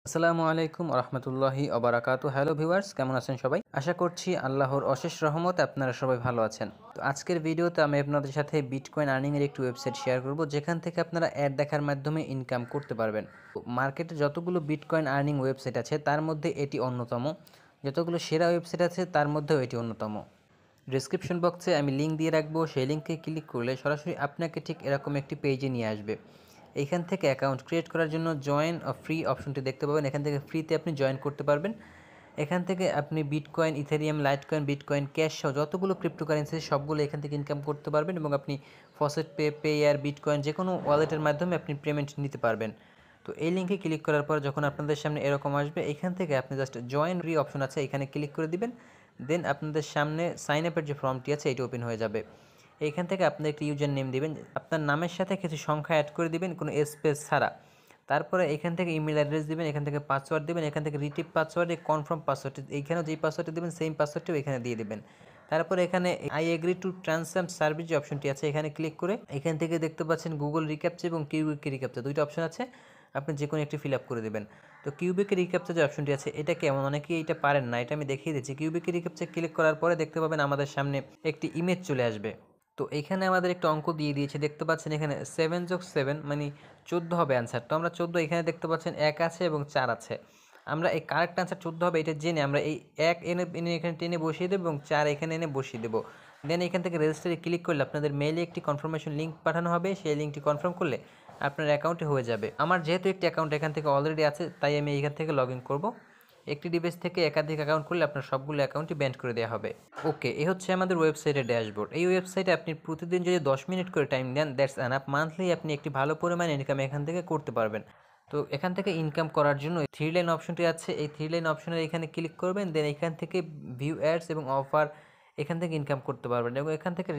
আসসালামু আলাইকুম রহমতুল্লাহি ওবারাকাতু। হ্যালো ভিউয়ার্স, কেমন আছেন সবাই? আশা করছি আল্লাহর অশেষ রহমতে আপনারা সবাই ভালো আছেন। তো আজকের ভিডিওতে আমি আপনাদের সাথে বিটকয়েন আর্নিংয়ের একটি ওয়েবসাইট শেয়ার করব, যেখান থেকে আপনারা অ্যাড দেখার মাধ্যমে ইনকাম করতে পারবেন। মার্কেটে যতগুলো বিটকয়েন আর্নিং ওয়েবসাইট আছে তার মধ্যে এটি অন্যতম। যতগুলো সেরা ওয়েবসাইট আছে তার মধ্যেও এটি অন্যতম। ডেসক্রিপশন বক্সে আমি লিঙ্ক দিয়ে রাখবো, সেই লিঙ্কে ক্লিক করলে সরাসরি আপনাকে ঠিক এরকম একটি পেজে নিয়ে আসবে। এইখান থেকে অ্যাকাউন্ট ক্রিয়েট করার জন্য জয়েন ফ্রি অপশনটি দেখতে পাবেন। এখান থেকে ফ্রিতে আপনি জয়েন করতে পারবেন। এখান থেকে আপনি bitcoin, Ethereum, Litecoin, bitcoin cash সহ যতগুলো ক্রিপ্টোকারেন্সি সবগুলো এখান থেকে ইনকাম করতে পারবেন এবং আপনি ফসেট পে, পেয়ার, বিটকয়েন যে কোনো ওয়ালেটের মাধ্যমে আপনি পেমেন্ট নিতে পারবেন। তো এই লিঙ্কে ক্লিক করার পর যখন আপনাদের সামনে এরকম আসবে, এখান থেকে আপনি জাস্ট জয়েন ফ্রি অপশন আছে, এখানে ক্লিক করে দিবেন। দেন আপনাদের সামনে সাইন আপের যে ফর্মটি আছে এটি ওপেন হয়ে যাবে। এইখান থেকে আপনি একটি ইউজার নেম দিবেন, আপনার নামের সাথে কিছু সংখ্যা অ্যাড করে দিবেন কোনো স্পেস ছাড়া। তারপরে এখান থেকে ইমেল অ্যাড্রেস দিবেন, এখান থেকে পাসওয়ার্ড দিবেন, এখান থেকে রিটিপ পাসওয়ার্ড, কনফার্ম পাসওয়ার্ডটি এইখানেও যেই পাসওয়ার্ডটি দেবেন সেম পাসওয়ার্ডটিও এখানে দিয়ে দিবেন। তারপরে এখানে I agree to transfer service যে অপশনটি আছে এখানে ক্লিক করে এখান থেকে দেখতে পাচ্ছেন গুগল রিক্যাপচা এবং কিউবিক রিক্যাপচা দুইটা অপশন আছে, আপনি যে কোনো একটি ফিল আপ করে দেবেন। তো কিউবিক রিক্যাপচা যে অপশনটি আছে এটা কেমন, অনেকেই এটা পারেন না, এটা আমি দেখিয়ে দিচ্ছি। কিউবিক রিক্যাপচা ক্লিক করার পরে দেখতে পাবেন আমাদের সামনে একটি ইমেজ চলে আসবে। তো এখানে আমাদের একটা অঙ্ক দিয়ে দিয়েছে, দেখতে পাচ্ছেন এখানে 7+7 মানে 14 হবে অ্যান্সার। তো আমরা 14 এখানে দেখতে পাচ্ছেন 1 আছে এবং 4 আছে। আমরা এই কারেক্ট অ্যান্সার 14 হবে এটা জেনে আমরা এই 1 এনে এনে এখানে টেনে বসিয়ে দেবো এবং 4 এখানে এনে বসিয়ে দেবো। দেন এখান থেকে রেজিস্টারে ক্লিক করলে আপনাদের মেইলে একটি কনফার্মেশন লিঙ্ক পাঠানো হবে, সেই লিঙ্কটি কনফার্ম করলে আপনার অ্যাকাউন্টে হয়ে যাবে। আমার যেহেতু একটি অ্যাকাউন্ট এখান থেকে অলরেডি আছে তাই আমি এখান থেকে লগ ইন করবো। একটি ডিভাইস থেকে একাধিক অ্যাকাউন্ট করলে আপনার সবগুলো অ্যাকাউন্টই ব্যান্ড করে দেওয়া হবে। ওকে, এই হচ্ছে আমাদের ওয়েবসাইটের ড্যাশবোর্ড। এই ওয়েবসাইটে আপনি প্রতিদিন যদি 10 মিনিট করে টাইম দেন, দ্যাটস এনাফ। মান্থলি আপনি একটি ভালো পরিমাণ ইনকাম এখান থেকে করতে পারবেন। তো এখান থেকে ইনকাম করার জন্য থ্রি লাইন অপশনটি আছে, এই থ্রি লাইন অপশনের এখানে ক্লিক করবেন। দেন এখান থেকে ভিউ অ্যাডস এবং অফার এখান থেকে ইনকাম করতে পারবেন এবং এখান থেকে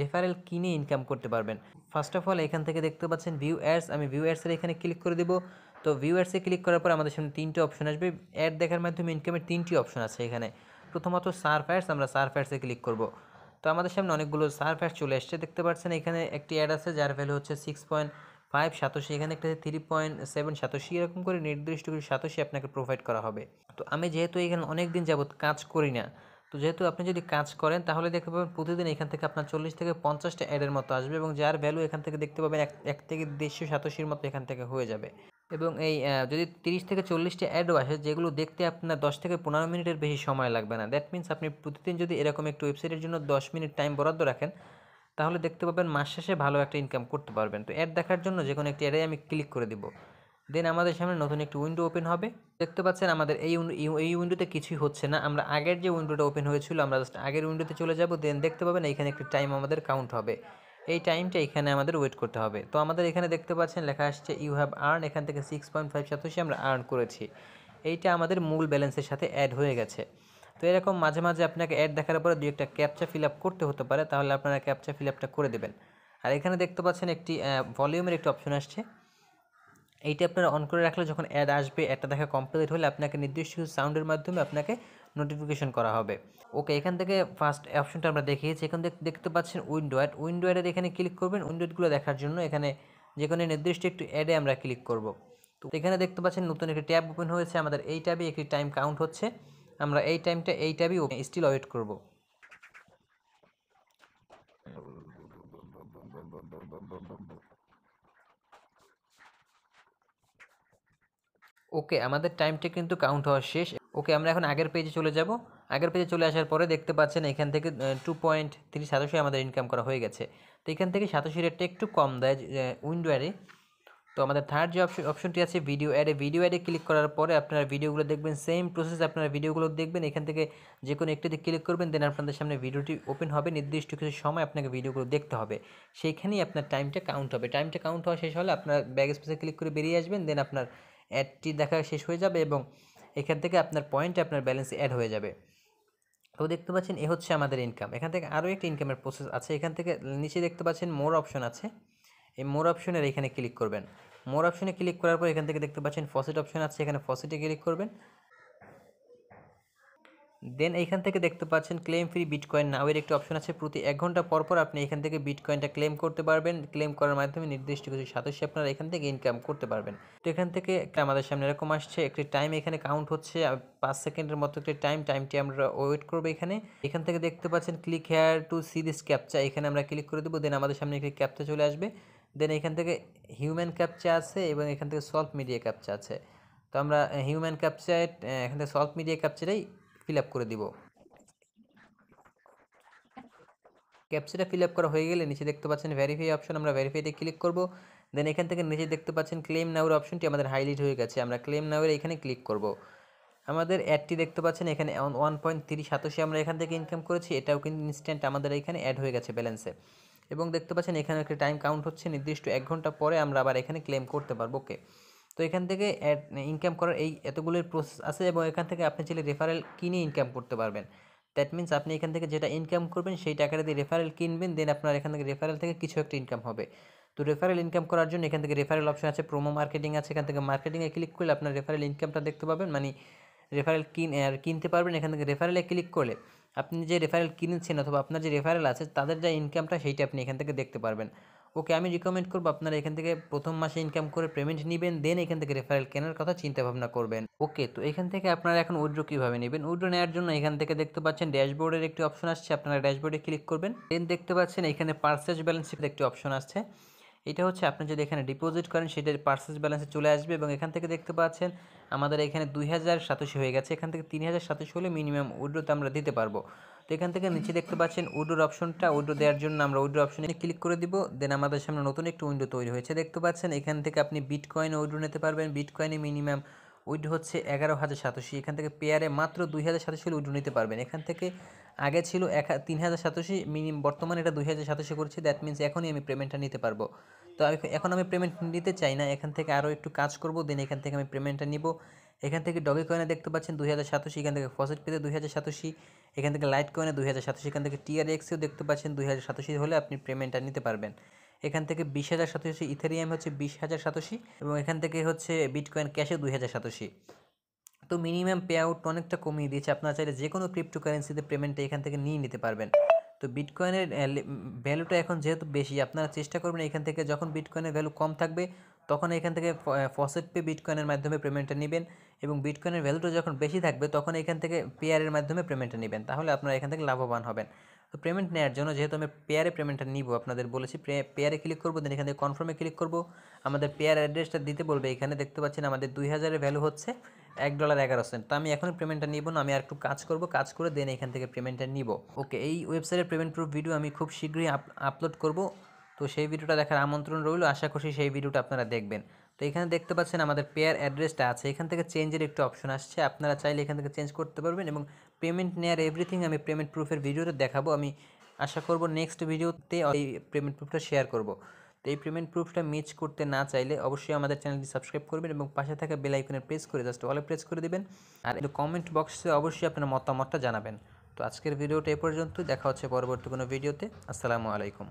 রেফারেল কিনে ইনকাম করতে পারবেন। ফার্স্ট অফ অল এখান থেকে দেখতে পাচ্ছেন ভিউ অ্যাডস, আমি ভিউ অ্যাডসের এখানে ক্লিক করে দেবো। তো ভিউয়ার্সে ক্লিক করার পর আমাদের সামনে তিনটে অপশন আসবে। অ্যাড দেখার মাধ্যমে ইনকামের তিনটি অপশন আছে এখানে। প্রথমত সার্ফ অ্যাডস, আমরা সার্ফ অ্যাডসে ক্লিক করব। তো আমাদের সামনে অনেকগুলো সার্ফ অ্যাডস চলে আসছে, দেখতে পাচ্ছেন এখানে একটি অ্যাড আছে যার ভ্যালু হচ্ছে 6.5 সাতোশি, এখানে একটা 3.7 সাতোশি, এরকম করে নির্দিষ্ট কিছু সাতোশি আপনাকে প্রোভাইড করা হবে। তো আমি যেহেতু এখানে অনেক দিন যাবত কাজ করি না, তো যেহেতু আপনি যদি কাজ করেন তাহলে দেখতে পাবেন প্রতিদিন এখান থেকে আপনার 40 থেকে 50টা অ্যাডের মতো আসবে এবং যার ভ্যালু এখান থেকে দেখতে পাবেন 1 থেকে 150 সাতোশির মতো এখান থেকে হয়ে যাবে। এবং এই যদি 30 থেকে 40টা অ্যাডও আসে যেগুলো দেখতে আপনার 10 থেকে 15 মিনিটের বেশি সময় লাগবে না, দ্যাট মিন্স আপনি প্রতিদিন যদি এরকম একটু ওয়েবসাইটের জন্য 10 মিনিট টাইম বরাদ্দ রাখেন তাহলে দেখতে পাবেন মাস শেষে ভালো একটা ইনকাম করতে পারবেন। তো অ্যাড দেখার জন্য যে কোনো একটি অ্যাডে আমি ক্লিক করে দিব। দেন আমাদের সামনে নতুন একটি উইন্ডো ওপেন হবে। দেখতে পাচ্ছেন আমাদের এই উইন্ডোতে কিছুই হচ্ছে না, আমরা আগের যে উইন্ডোটা ওপেন হয়েছিল আমরা জাস্ট আগের উইন্ডোতে চলে যাব। দেন দেখতে পাবেন এইখানে একটি টাইম আমাদের কাউন্ট হবে, এই টাইমটা এখানে আমাদের ওয়েট করতে হবে। তো আমাদের এখানে দেখতে পাচ্ছেন লেখা আসছে ইউ হ্যাভ আর্ন, এখান থেকে 6.5 সাতোশি আমরা আর্ন করেছি। এইটা আমাদের মূল ব্যালেন্সের সাথে অ্যাড হয়ে গেছে। তো এরকম মাঝে মাঝে আপনাকে অ্যাড দেখার পরে দুই একটা ক্যাপচা ফিল আপ করতে হতে পারে, তাহলে আপনারা ক্যাপচা ফিল আপটা করে দেবেন। আর এখানে দেখতে পাচ্ছেন একটি ভলিউমের একটি অপশন আসছে, এইটা আপনারা অন করে রাখলে যখন অ্যাড আসবে, অ্যাডটা দেখা কমপ্লিট হলে আপনাকে নির্দিষ্ট কিছু সাউন্ডের মাধ্যমে আপনাকে নোটিফিকেশন করা হবে। ওকে, এখান থেকে ফার্স্ট অপশনটা আমরা দেখিয়েছি, এখান থেকে দেখতে পাচ্ছেন উইন্ডো অ্যাডের এখানে ক্লিক করবেন। উইন্ডোগুলো দেখার জন্য এখানে যে কোনো নির্দিষ্ট একটু অ্যাডে আমরা ক্লিক করব। তো এখানে দেখতে পাচ্ছেন নতুন একটি ট্যাব ওপেন হয়েছে, আমাদের এই ট্যাবে একটি টাইম কাউন্ট হচ্ছে, আমরা এই ট্যাবই স্টিল ওয়েট করব। ওকে, আমাদের টাইমটা কিন্তু কাউন্ট হওয়া শেষ। ওকে, আমরা এখন আগের পেজে চলে যাব। আগের পেজে চলে আসার পরে দেখতে পাচ্ছেন এখান থেকে 2.3 সাতোশি আমাদের ইনকাম করা হয়ে গেছে। তো এখান থেকে সাতোশি রেটটা একটু কম দেয় উইন্ডো অ্যাডে। তো আমাদের থার্ড যে অপশনটি আছে ভিডিও অ্যাডে ক্লিক করার পরে আপনারা ভিডিওগুলো দেখবেন, সেম প্রসেস আপনারা ভিডিওগুলো দেখবেন। এখান থেকে যে কোনো একটিতে ক্লিক করবেন, দেন আপনাদের সামনে ভিডিওটি ওপেন হবে, নির্দিষ্ট কিছু সময় আপনাকে ভিডিওগুলো দেখতে হবে, সেইখানেই আপনার টাইমটা কাউন্ট হবে। টাইমটা কাউন্ট হওয়া শেষ হলে আপনার ব্যাক স্পেসে ক্লিক করে বেরিয়ে আসবেন, দেন আপনার অ্যাডটি দেখা শেষ হয়ে যাবে এবং এখান থেকে আপনার পয়েন্টে আপনার ব্যালেন্সে অ্যাড হয়ে যাবে। তো দেখতে পাচ্ছেন এ হচ্ছে আমাদের ইনকাম। এখান থেকে আরও একটা ইনকামের প্রসেস আছে, এখান থেকে নিচে দেখতে পাচ্ছেন মোর অপশন আছে, এই মোর অপশনের এখানে ক্লিক করবেন। মোর অপশনে ক্লিক করার পর এখান থেকে দেখতে পাচ্ছেন ফসেট অপশন আছে, এখানে ফসেটে ক্লিক করবেন। দেন এইখান থেকে দেখতে পাচ্ছেন ক্লেম ফ্রি বিটকয়েন নাও এর একটি অপশন আছে। প্রতি 1 ঘন্টা পর পর আপনি এখান থেকে বিটকয়েনটা ক্লেম করতে পারবেন। ক্লেম করার মাধ্যমে নির্দিষ্ট কিছু সাতোশি আপনারা এখান থেকে ইনকাম করতে পারবেন। তো এখান থেকে আমাদের সামনে এরকম আসছে, একটি টাইম এখানে কাউন্ট হচ্ছে 5 সেকেন্ডের মতো একটি টাইমটি আমরা ওয়েট করবো এখানে। এখান থেকে দেখতে পাচ্ছেন click here two C this captcha, এখানে আমরা ক্লিক করে দেবো। দেন আমাদের সামনে একটি ক্যাপচা চলে আসবে। দেন এখান থেকে হিউম্যান ক্যাপচা আছে এবং এখান থেকে সলভ মিডিয়া ক্যাপচা আছে। তো আমরা হিউম্যান ক্যাপচায় এখান থেকে সলভ মিডিয়া ক্যাপচাটাই ফিল আপ করে দিব। ক্যাপচাটা ফিল আপ করা হয়ে গেলে নিচে দেখতে পাচ্ছেন ভেরিফাই অপশন, আমরা ভেরিফাইতে ক্লিক করব। দেন এখান থেকে নিচে দেখতে পাচ্ছেন ক্লেম নাওর অপশনটি আমাদের হাইলাইট হয়ে গেছে, আমরা ক্লেম নাওয়ের এখানে ক্লিক করব। আমাদের অ্যাডটি দেখতে পাচ্ছেন এখানে 1.3 সাতোশি আমরা এখান থেকে ইনকাম করেছি, এটাও কিন্তু ইনস্ট্যান্ট আমাদের এখানে অ্যাড হয়ে গেছে ব্যালেন্সে। এবং দেখতে পাচ্ছেন এখানে একটা টাইম কাউন্ট হচ্ছে, নির্দিষ্ট 1 ঘন্টা পরে আমরা আবার এখানে ক্লেম করতে পারবো। ওকে, তো এখান থেকে ইনকাম করার এই এতগুলোর প্রসেস আছে এবং এখান থেকে আপনি চাইলে রেফারেল কিনে ইনকাম করতে পারবেন। দ্যাট মিন্স আপনি এখান থেকে যেটা ইনকাম করবেন সেই টাকাটা দিয়ে রেফারেল কিনবেন, দেন আপনার এখান থেকে রেফারেল থেকে কিছু একটা ইনকাম হবে। তো রেফারেল ইনকাম করার জন্য এখান থেকে রেফারেল অপশন আছে, প্রোমো মার্কেটিং আছে, এখান থেকে মার্কেটিংয়ে ক্লিক করলে আপনার রেফারেল ইনকামটা দেখতে পাবেন, মানে রেফারেল কিনতে পারবেন। এখান থেকে রেফারেলে ক্লিক করলে আপনি যে রেফারেল কিনেছেন অথবা আপনার যে রেফারেল আছে তাদের যা ইনকামটা সেইটা আপনি এখান থেকে দেখতে পারবেন। ওকে, আমি রিকমেন্ড করবো আপনারা এখান থেকে প্রথম মাসে ইনকাম করে পেমেন্ট নেবেন, দেন এখান থেকে রেফারেল কেনার কথা চিন্তা ভাবনা করবেন। ওকে, তো এখান থেকে আপনারা এখন উইথড্র কীভাবে নেবেন? উইথড্র নেওয়ার জন্য এখান থেকে দেখতে পাচ্ছেন ড্যাশবোর্ডের একটি অপশন আসছে, আপনারা ড্যাশবোর্ডে ক্লিক করবেন। দেন দেখতে পাচ্ছেন এখানে পারচেজ ব্যালেন্সের একটি অপশন আসছে। এটা হচ্ছে আপনি যদি এখানে ডিপোজিট করেন সেটার পারচেজ ব্যালেন্সে চলে আসবে এবং এখান থেকে দেখতে পাচ্ছেন আমাদের এখানে 2000 সাতোশি হয়ে গেছে। এখান থেকে 3000 সাতোশি হলে মিনিমাম উইথড্রতে আমরা দিতে পারবো। তো এখান থেকে নিচে দেখতে পাচ্ছেন উইথড্রোর অপশনটা, উইথড্রো দেওয়ার জন্য আমরা উইথড্রো অপশনে ক্লিক করে দিব। দেন আমাদের সামনে নতুন একটি উইন্ডো তৈরি হয়েছে, দেখতে পাচ্ছেন এখান থেকে আপনি বিটকয়েনে উইথড্রো নিতে পারবেন। বিটকয়েনে মিনিমাম উইথড্রো হচ্ছে 11,000 সাতোশি, এখান থেকে পেয়ারে মাত্র 2000 সাতোশি হলে উইথড্রো নিতে পারবেন। এখান থেকে আগে ছিল 3000 সাতোশি মিনিমাম, বর্তমানে এটা 2000 সাতোশি করছি। দ্যাট মিনস এখনই আমি পেমেন্টটা নিতে পারবো। তো এখন আমি পেমেন্ট নিতে চাই না, এখান থেকে আরও একটু কাজ করব, দেন এখান থেকে আমি পেমেন্টটা নিব। এখান থেকে ডগে কয়েনে দেখতে পাচ্ছেন 2000 সাতোশি, এখান থেকে ফসেট পেতে 2000 সাতোশি, এখান থেকে লাইট কয়েনে 2000 সাতোশি, এখান থেকে টিআরএক্সেও দেখতে পাচ্ছেন 2000 সাতোশি হলে আপনি পেমেন্টটা নিতে পারবেন। এখান থেকে 20,000 সাতোশি, ইথেরিয়াম হচ্ছে 20,000 সাতোশি এবং এখান থেকে হচ্ছে বিটকয়েন ক্যাশে 2000 সাতোশি। তো মিনিমাম পে আউট অনেকটা কমিয়ে দিয়েছে, আপনারা চাইলে যে কোনো ক্রিপ্টোকারেন্সিতে পেমেন্টটা এখান থেকে নিয়ে নিতে পারবেন। তো বিটকয়েনের ভ্যালুটা এখন যেহেতু বেশি, আপনারা চেষ্টা করবেন এখান থেকে যখন বিটকয়েনের ভ্যালু কম থাকবে তখন এখান থেকে ফসেট পে বিটকয়েনের মাধ্যমে পেমেন্টটা নেবেন, এবং বিটকয়েনের ভ্যালুটা যখন বেশি থাকবে তখন এখান থেকে পেয়ারের মাধ্যমে পেমেন্টটা নেবেন, তাহলে আপনারা এখান থেকে লাভবান হবেন। তো পেমেন্ট নেওয়ার জন্য যেহেতু আমি পেয়ারে পেমেন্টটা নিব, আপনাদের বলেছি পেয়ারে ক্লিক করবো, দেন এখান থেকে কনফার্মে ক্লিক করবো। আমাদের পেয়ার অ্যাড্রেসটা দিতে বলবে, এখানে দেখতে পাচ্ছেন আমাদের 2000-এর ভ্যালু হচ্ছে $1.11। তো আমি এখনই পেমেন্টটা নিব না, আমি আর একটু কাজ করব, কাজ করে দেন এখান থেকে পেমেন্টটা নিব। ওকে, এই ওয়েবসাইটের পেমেন্ট প্রুফ ভিডিও আমি খুব শীঘ্রই আপলোড করব, তো সেই ভিডিওটা দেখার আমন্ত্রণ রইল, আশা করছি সেই ভিডিওটা আপনারা দেখবেন। তো এখানে দেখতে পাচ্ছেন আমাদের পেয়ার অ্যাড্রেসটা আছে, এখান থেকে চেঞ্জের একটু অপশন আসছে, আপনারা চাইলে এখান থেকে চেঞ্জ করতে পারবেন এবং পেমেন্ট নেওয়ার এভরিথিং আমি পেমেন্ট প্রুফের ভিডিওতে দেখাবো। আমি আশা করব নেক্সট ভিডিওতে এই পেমেন্ট প্রুফটা শেয়ার করব। তো এই পেমেন্ট প্রুফটা মিস করতে না চাইলে অবশ্যই আমাদের চ্যানেলটি সাবস্ক্রাইব করবেন এবং পাশে থাকা বেল আইকনে প্রেস করে জাস্ট অলে প্রেস করে দিবেন, আর কমেন্ট বক্সে অবশ্যই আপনার মতামতটা জানাবেন। তো আজকের ভিডিওটা এ পর্যন্ত, দেখা হচ্ছে পরবর্তী কোনো ভিডিওতে। আসসালামু আলাইকুম।